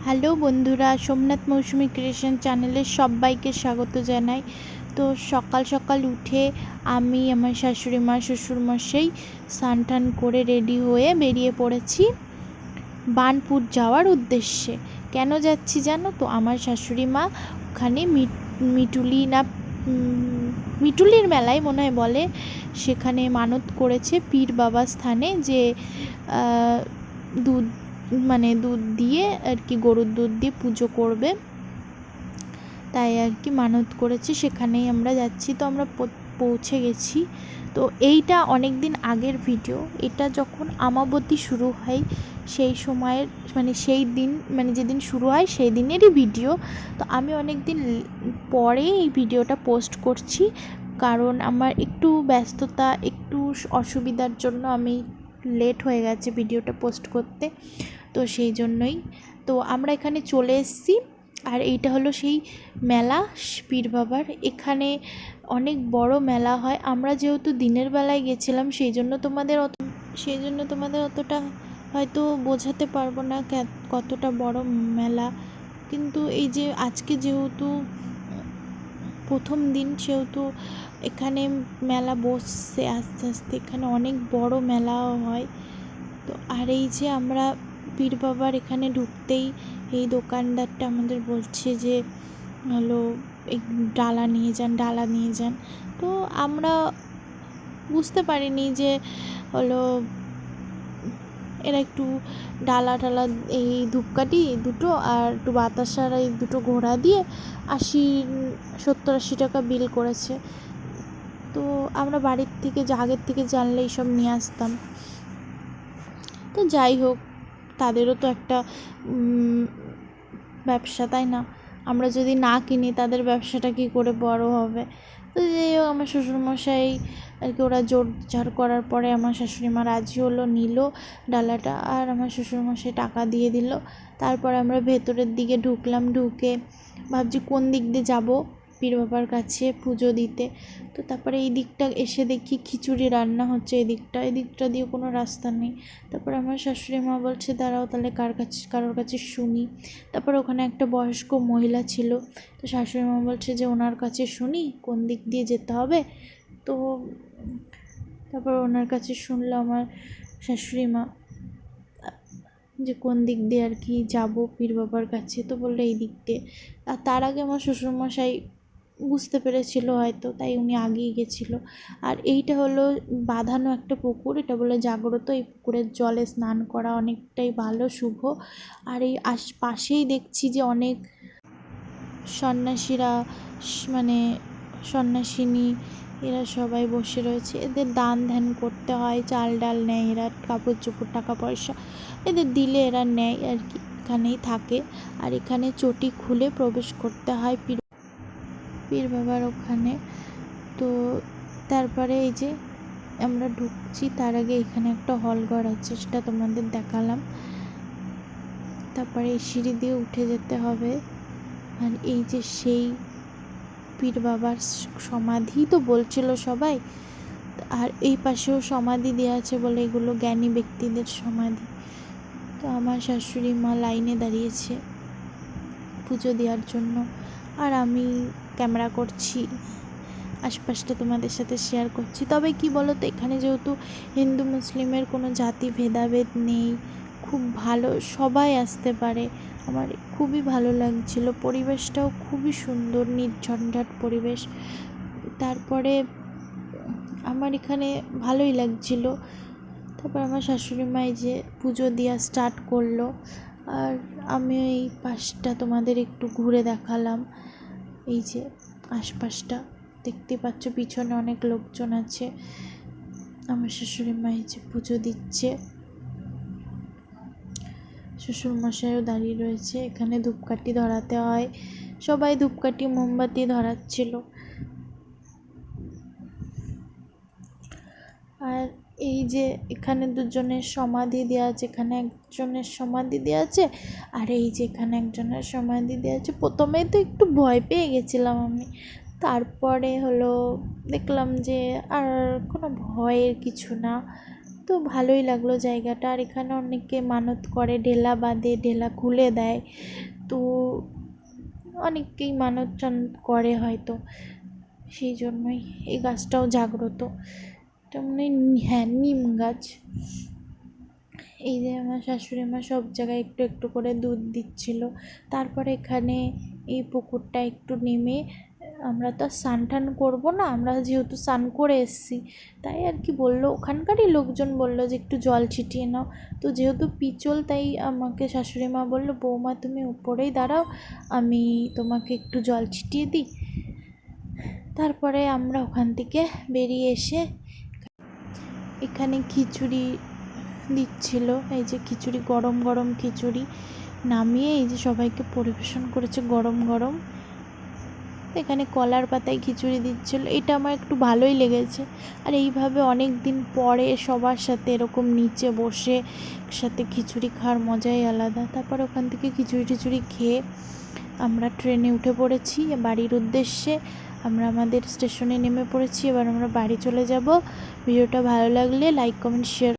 Hello বন্ধুরা, সোমনাথ মৌসুমী creation চ্যানেলে সবাইকে স্বাগত জানাই। তো সকাল সকাল উঠে আমি আমার শাশুড়ি মা শ্বশুরমশাই স্নান টান করে রেডি হয়ে বেরিয়ে পড়েছি বার্নপুর যাওয়ার উদ্দেশ্যে। কেন যাচ্ছি জানো তো? আমার শাশুড়ি মা ওখানে মিটুলির মেলায় মনে হয় বলে, সেখানে মানত করেছে পীর বাবা স্থানে যে দুধ দুধ দিয়ে আর কি, গরুর দুধ দিয়ে পুজো করবে, তাই আর কি মানত করেছে। সেখানেই আমরা যাচ্ছি। তো আমরা পৌঁছে গেছি। তো এইটা অনেক দিন আগের ভিডিও। এটা যখন আমাবতী শুরু হয় সেই সময়ের সেই দিন যেদিন শুরু হয় সেই দিনেরই ভিডিও। তো আমি অনেক দিন পরে এই ভিডিওটা পোস্ট করছি, কারণ আমার একটু ব্যস্ততা, একটু অসুবিধার জন্য আমি লেট হয়ে গেছে ভিডিওটা পোস্ট করতে। তো সেই জন্যই তো আমরা এখানে চলে এসেছি। আর এইটা হলো সেই মেলা পীর বাবার। এখানে অনেক বড় মেলা হয়। আমরা যেহেতু দিনের বেলায় গেছিলাম সেই জন্য তোমাদের অতটা হয়তো বোঝাতে পারবো না কতটা বড় মেলা। কিন্তু এই যে আজকে যেহেতু প্রথম দিন, সেহেতু এখানে মেলা বসছে আস্তে আস্তে। এখানে অনেক বড় মেলাও হয়। তো আর এই যে আমরা পীর বাবার এখানে ঢুকতেই এই দোকানদারটা আমাদের বলছে যে হলো এই ডালা নিয়ে যান। তো আমরা বুঝতে পারিনি যে হলো এরা একটু ডালা এই ধূপকাঠি দুটো আর একটু বাতাসার এই দুটো ঘোড়া দিয়ে 70-80 টাকা বিল করেছে। তো আমরা বাড়ির থেকে আগের থেকে জানলে এইসব নিয়ে আসতাম। তো যাই হোক, তাদেরও তো একটা ব্যবসা, তাই না? আমরা যদি না কিনি তাদের ব্যবসাটা কী করে বড় হবে? তো যাই হোক, আমার শ্বশুরমশাই আর কি ওরা জোর ঝাড় করার পরে আমার শাশুড়ি মা রাজি হলো, নিল ডালাটা, আর আমার শ্বশুরমশাই টাকা দিয়ে দিল। তারপরে আমরা ভেতরের দিকে ঢুকলাম। ঢুকে ভাবছি কোন দিক দিয়ে যাবো পীর বাবার কাছে পুজো দিতে। তো তারপরে এই দিকটা এসে দেখি খিচুড়ি রান্না হচ্ছে। এদিকটা দিয়ে কোনো রাস্তা নেই। তারপরে আমার শাশুড়ি মা বলছে দাঁড়াও তাহলে কারোর কাছে শুনি। তারপর ওখানে একটা বয়স্ক মহিলা ছিল। তো শাশুড়ি মা বলছে যে ওনার কাছে শুনি কোন দিক দিয়ে যেতে হবে। তো তারপর ওনার কাছে শুনলো আমার শাশুড়ি মা যে কোন দিক দিয়ে আর কি যাবো পীর বাবার কাছে। তো বললো এই দিক দিয়ে। আর তার আগে আমার শ্বশুরমশাই বুঝতে পেরেছিল হয়তো, তাই উনি আগেই গেছিলো। আর এইটা হলো বাঁধানো একটা পুকুর, এটা বলে জাগ্রত। এই পুকুরের জলে স্নান করা অনেকটাই ভালো, শুভ। আর এই পাশেই দেখছি যে অনেক সন্ন্যাসীরা সন্ন্যাসিনী এরা সবাই বসে রয়েছে। এদের দান ধ্যান করতে হয়, চাল ডাল নেয় এরা, কাপড় চোপড় টাকা পয়সা এদের দিলে এরা নেয় আর কি, এখানেই থাকে। আর এখানে চটি খুলে প্রবেশ করতে হয় পীর বাবার ওখানে। তো তারপরে এই যে আমরা ঢুকছি, তার আগে এখানে একটা হল ঘর আছে, সেটা তোমাদের দেখালাম। তারপরে এই সিঁড়ি দিয়ে উঠে যেতে হবে। আর এই যে সেই পীর বাবার সমাধি তো বলছিল সবাই। আর এই পাশেও সমাধি দেওয়া আছে বলে এগুলো জ্ঞানী ব্যক্তিদের সমাধি। তো আমার শাশুড়ি মা লাইনে দাঁড়িয়েছে পুজো দেওয়ার জন্য, আর আমি ক্যামেরা করছি, আশপাশটা তোমাদের সাথে শেয়ার করছি। তবে কি বলো তো, এখানে যেহেতু হিন্দু মুসলিমের কোনো জাতি ভেদাভেদ নেই, খুব ভালো, সবাই আসতে পারে। আমার খুবই ভালো লাগছিল, পরিবেশটাও খুবই সুন্দর, নির্ঝঞ্ঝাট পরিবেশ। তারপরে আমার এখানে ভালোই লাগছিল। তারপর আমার শাশুড়ি মা যে পুজো দেওয়া স্টার্ট করলো, আর আমি এই পাশটা তোমাদের একটু ঘুরে দেখালাম। এই যে আশপাশটা দেখতে পাচ্ছ, পিছনে অনেক লোকজন আছে। আমার শাশুড়ি মা এই যে পুজো দিচ্ছে, শ্বশুরমশাইও দাঁড়িয়ে রয়েছে। এখানে ধূপকাঠি ধরাতে হয়, সবাই ধূপকাঠি মোমবাতি ধরাচ্ছিল। আর এই যে এখানে দুজনের সমাধি দেওয়া আছে, এখানে একজনের সমাধি দেওয়া আছে, আর এই যে এখানে একজনের সমাধি দেওয়া আছে। প্রথমে তো একটু ভয় পেয়ে গেছিলাম আমি, তারপরে হলো দেখলাম যে আর কোনো ভয়ের কিছু না, তো ভালোই লাগলো জায়গাটা। আর এখানে অনেকে মানত করে, ঢেলা বাঁধে, ঢেলা খুলে দেয়, তো অনেকেই মানত টানত করে হয়তো, সেই জন্যই। এই গাছটাও জাগ্রত, এটা মনে হয় হ্যাঁ নিম গাছ। এই যে আমার শাশুড়ি মা সব জায়গায় একটু একটু করে দুধ দিচ্ছিল। তারপরে এখানে এই পুকুরটা একটু নেমে, আমরা তো আর স্নান টান করবো না, আমরা যেহেতু স্নান করে এসেছি, তাই আর কি বললো ওখানকারই লোকজন বললো যে একটু জল ছিটিয়ে নাও। তো যেহেতু পিচল, তাই আমাকে শাশুড়ি মা বললো, বৌমা তুমি উপরেই দাঁড়াও, আমি তোমাকে একটু জল ছিটিয়ে দিই। তারপরে আমরা ওখান থেকে বেরিয়ে এসে এখানে খিচুড়ি দিচ্ছিল। এই যে খিচুড়ি, গরম গরম খিচুড়ি নামিয়ে এই যে সবাইকে পরিবেশন করেছে গরম গরম। এখানে কলার পাতায় খিচুড়ি দিচ্ছিল, এটা আমার একটু ভালোই লেগেছে। আর এইভাবে অনেক দিন পরে সবার সাথে এরকম নিচে বসে একসাথে খিচুড়ি খাওয়ার মজাই আলাদা। তারপর ওখান থেকে খিচুড়ি টিচুড়ি খেয়ে আমরা ট্রেনে উঠে পড়েছি বাড়ির উদ্দেশ্যে। আমরা আমাদের স্টেশনে নেমে পড়েছি, এবার আমরা বাড়ি চলে যাব। ভিডিওটা ভালো লাগলে লাইক কমেন্ট শেয়ার